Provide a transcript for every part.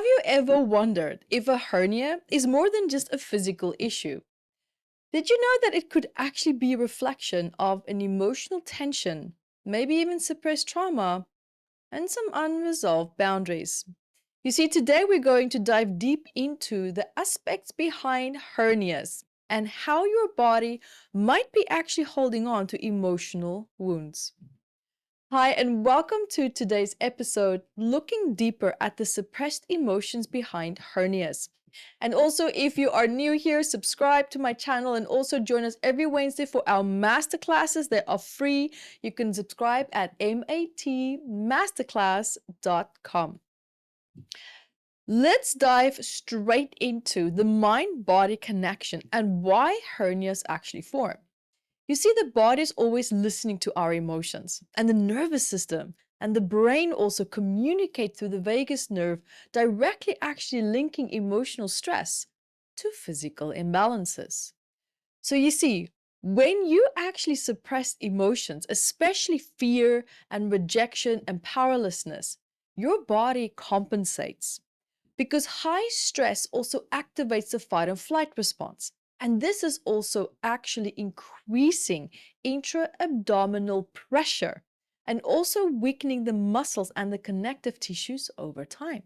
Have you ever wondered if a hernia is more than just a physical issue? Did you know that it could actually be a reflection of an emotional tension, maybe even suppressed trauma, and some unresolved boundaries? You see, today we're going to dive deep into the aspects behind hernias and how your body might be actually holding on to emotional wounds. Hi, and welcome to today's episode, looking deeper at the suppressed emotions behind hernias. And also, if you are new here, subscribe to my channel and also join us every Wednesday for our masterclasses. They are free. You can subscribe at matmasterclass.com. Let's dive straight into the mind-body connection and why hernias actually form. You see, the body is always listening to our emotions, and the nervous system and the brain also communicate through the vagus nerve, directly actually linking emotional stress to physical imbalances. So you see, when you actually suppress emotions, especially fear and rejection and powerlessness, your body compensates because high stress also activates the fight and flight response. And this is also actually increasing intra-abdominal pressure and also weakening the muscles and the connective tissues over time.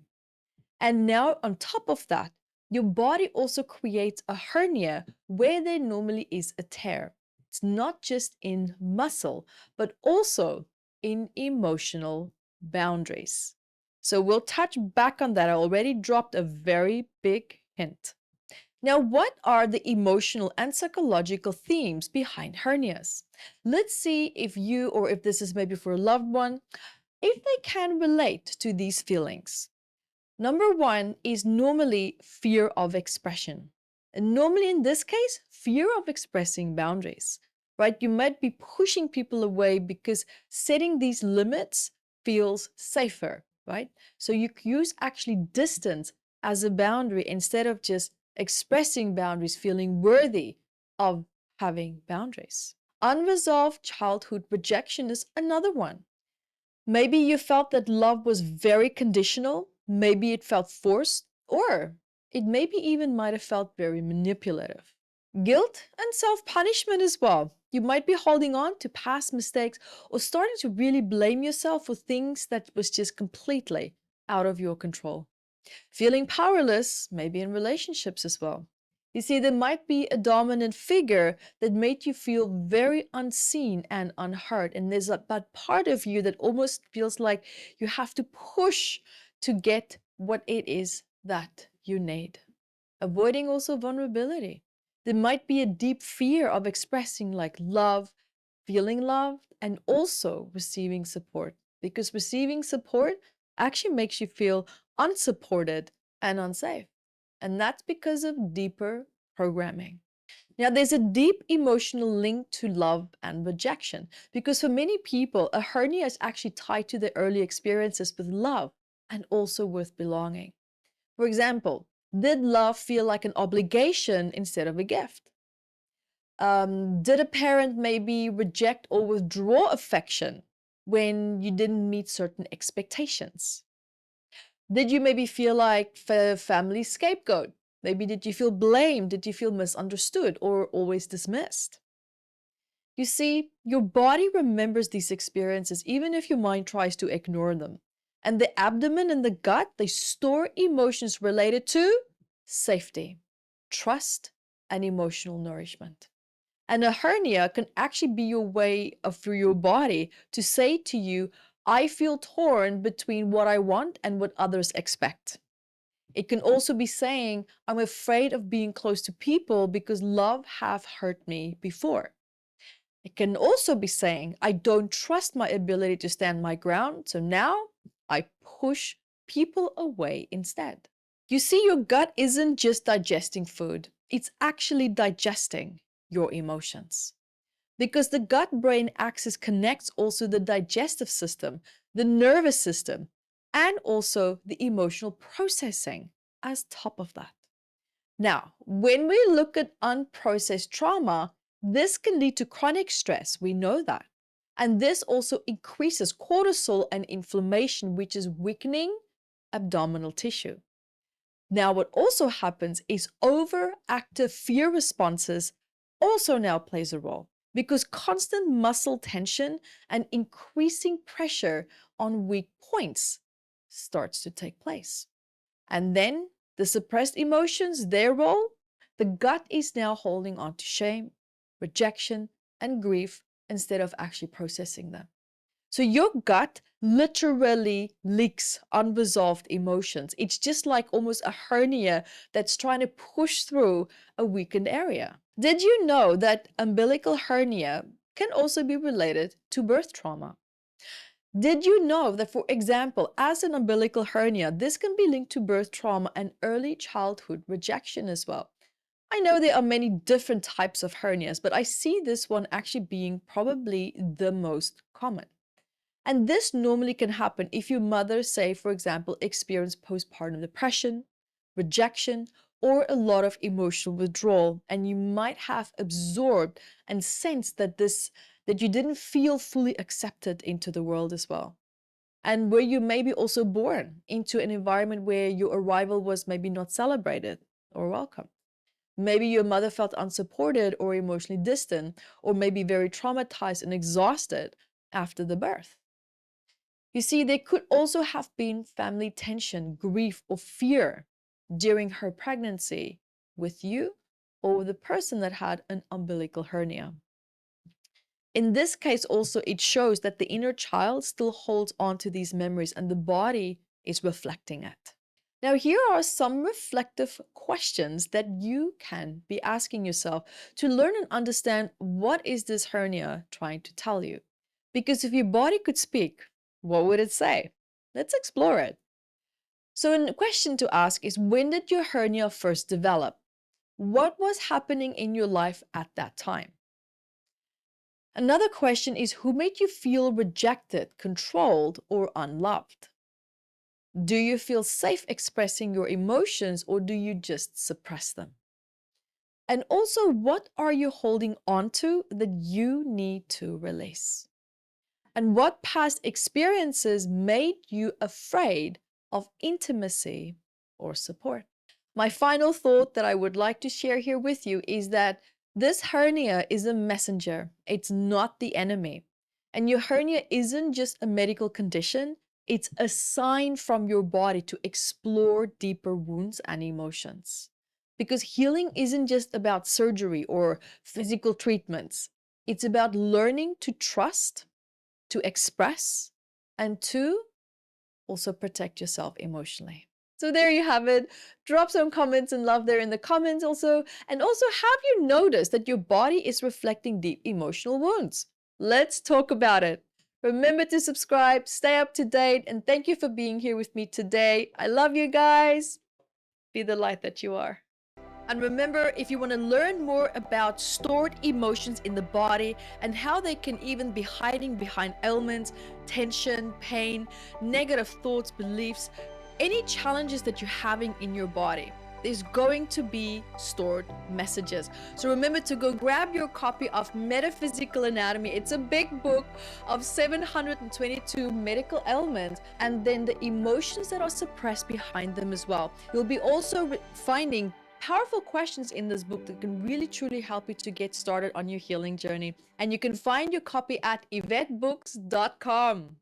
And now, on top of that, your body also creates a hernia where there normally is a tear. It's not just in muscle, but also in emotional boundaries. So we'll touch back on that. I already dropped a very big hint. Now, what are the emotional and psychological themes behind hernias? Let's see if you, or if this is maybe for a loved one, if they can relate to these feelings. Number one is normally fear of expression. And normally in this case, fear of expressing boundaries, right? You might be pushing people away because setting these limits feels safer, right? So you use actually distance as a boundary instead of just expressing boundaries, feeling worthy of having boundaries. Unresolved childhood rejection is another one. Maybe you felt that love was very conditional, maybe it felt forced, or it maybe even might have felt very manipulative. Guilt and self-punishment as well. You might be holding on to past mistakes or starting to really blame yourself for things that was just completely out of your control. Feeling powerless, maybe in relationships as well. You see, there might be a dominant figure that made you feel very unseen and unheard. And there's that part of you that almost feels like you have to push to get what it is that you need. Avoiding also vulnerability. There might be a deep fear of expressing like love, feeling loved, and also receiving support. Because receiving support actually makes you feel unsupported and unsafe. And that's because of deeper programming. Now, there's a deep emotional link to love and rejection because for many people, a hernia is actually tied to their early experiences with love and also with belonging. For example, did love feel like an obligation instead of a gift? Did a parent maybe reject or withdraw affection when you didn't meet certain expectations? Did you maybe feel like family scapegoat? Maybe did you feel blamed? Did you feel misunderstood or always dismissed? You see, your body remembers these experiences even if your mind tries to ignore them. And the abdomen and the gut, they store emotions related to safety, trust, and emotional nourishment. And a hernia can actually be your way of for your body to say to you, I feel torn between what I want and what others expect. It can also be saying, I'm afraid of being close to people because love have hurt me before. It can also be saying, I don't trust my ability to stand my ground, so now I push people away instead. You see, your gut isn't just digesting food, it's actually digesting your emotions. Because the gut-brain axis connects also the digestive system, the nervous system, and also the emotional processing as top of that. Now, when we look at unprocessed trauma, this can lead to chronic stress. We know that. And this also increases cortisol and inflammation, which is weakening abdominal tissue. Now, what also happens is overactive fear responses also now plays a role because constant muscle tension and increasing pressure on weak points starts to take place. And then the suppressed emotions, their role, the gut is now holding on to shame, rejection, and grief instead of actually processing them. So your gut literally leaks unresolved emotions. It's just like almost a hernia that's trying to push through a weakened area. Did you know that umbilical hernia can also be related to birth trauma? Did you know that, for example, as an umbilical hernia, this can be linked to birth trauma and early childhood rejection as well? I know there are many different types of hernias, but I see this one actually being probably the most common. And this normally can happen if your mother, say, for example, experienced postpartum depression, rejection, or a lot of emotional withdrawal, and you might have absorbed and sensed that you didn't feel fully accepted into the world as well. And were you maybe also born into an environment where your arrival was maybe not celebrated or welcome? Maybe your mother felt unsupported or emotionally distant, or maybe very traumatized and exhausted after the birth. You see, there could also have been family tension, grief, or fear during her pregnancy with you or the person that had an umbilical hernia. In this case, also, it shows that the inner child still holds on to these memories and the body is reflecting it. Now, here are some reflective questions that you can be asking yourself to learn and understand what is this hernia trying to tell you. Because if your body could speak, what would it say? Let's explore it. So, a question to ask is, when did your hernia first develop? What was happening in your life at that time? Another question is, who made you feel rejected, controlled, or unloved? Do you feel safe expressing your emotions or do you just suppress them? And also, what are you holding on to that you need to release? And what past experiences made you afraid of intimacy or support? My final thought that I would like to share here with you is that this hernia is a messenger. It's not the enemy. And your hernia isn't just a medical condition, it's a sign from your body to explore deeper wounds and emotions. Because healing isn't just about surgery or physical treatments, it's about learning to trust, to express, and to also protect yourself emotionally. So there you have it. Drop some comments and love there in the comments also. And also, have you noticed that your body is reflecting deep emotional wounds? Let's talk about it. Remember to subscribe, stay up to date, and thank you for being here with me today. I love you guys. Be the light that you are. And remember, if you want to learn more about stored emotions in the body and how they can even be hiding behind ailments, tension, pain, negative thoughts, beliefs, any challenges that you're having in your body, there's going to be stored messages. So remember to go grab your copy of Metaphysical Anatomy. It's a big book of 722 medical ailments and then the emotions that are suppressed behind them as well. You'll be also finding powerful questions in this book that can really truly help you to get started on your healing journey. And you can find your copy at evettebooks.com.